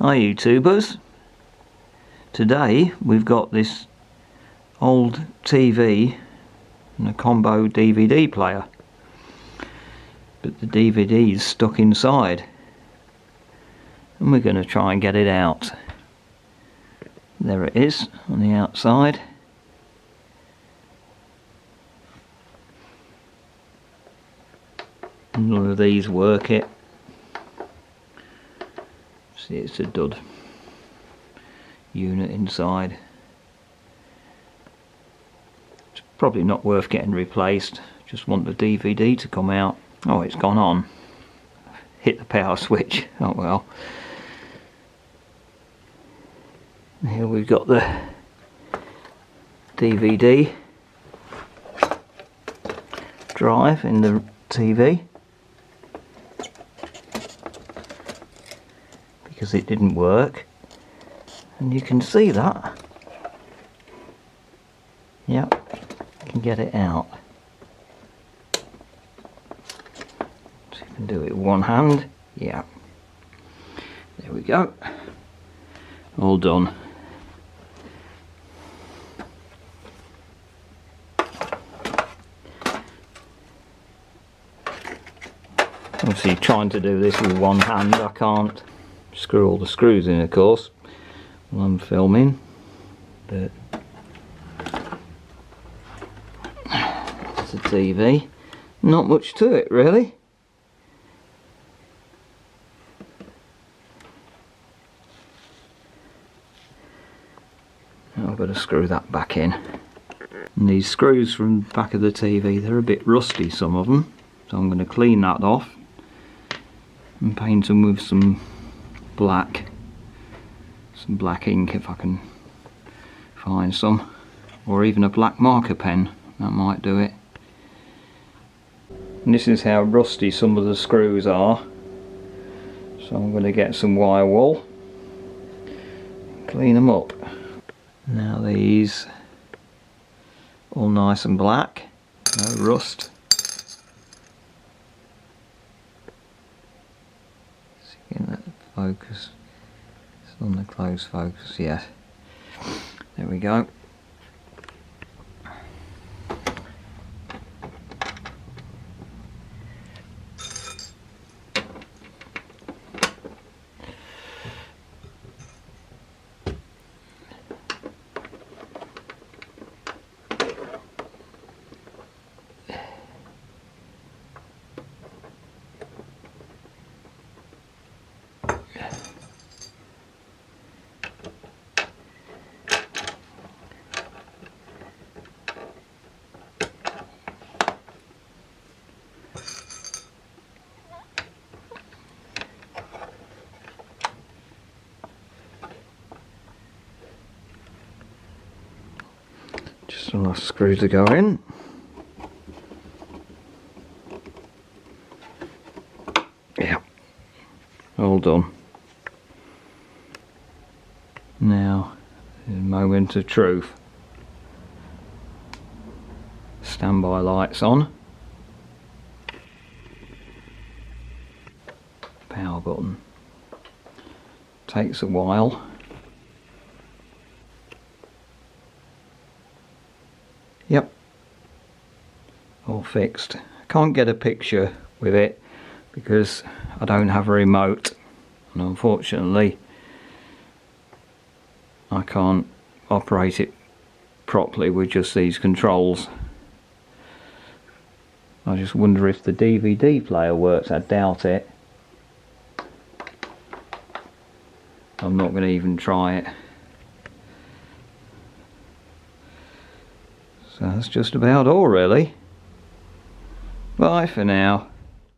Hi YouTubers. Today we've got this old TV and a combo DVD player, but the DVD is stuck inside and we're going to try and get it out. There it is on the outside. None of these work it. See, it's a dud unit inside. It's probably not worth getting replaced. Just want the DVD to come out. Oh, it's gone on. Hit the power switch. Oh well. Here we've got the DVD drive in the TV, because it didn't work, and you can see that. Yep, you can get it out. So you can do it with one hand. Yeah, there we go, all done. Obviously trying to do this with one hand, I can't screw all the screws in, of course, while I'm filming, but it's a TV. Not much to it really. Now I've got to screw that back in. And these screws from the back of the TV, they're a bit rusty, some of them, so I'm going to clean that off and paint them with some black ink if I can find some, or even a black marker pen, that might do it. And this is how rusty some of the screws are, so I'm going to get some wire wool, clean them up. Now these all nice and black, no rust. In that focus, it's on the close focus, yes. There we go. Just the last screw to go in. Yeah, all done. Now, a moment of truth. Standby lights on. Power button. Takes a while. Yep, all fixed. Can't get a picture with it because I don't have a remote, and unfortunately I can't operate it properly with just these controls. I just wonder if the DVD player works. I doubt it. I'm not going to even try it. So that's just about all really. Bye for now.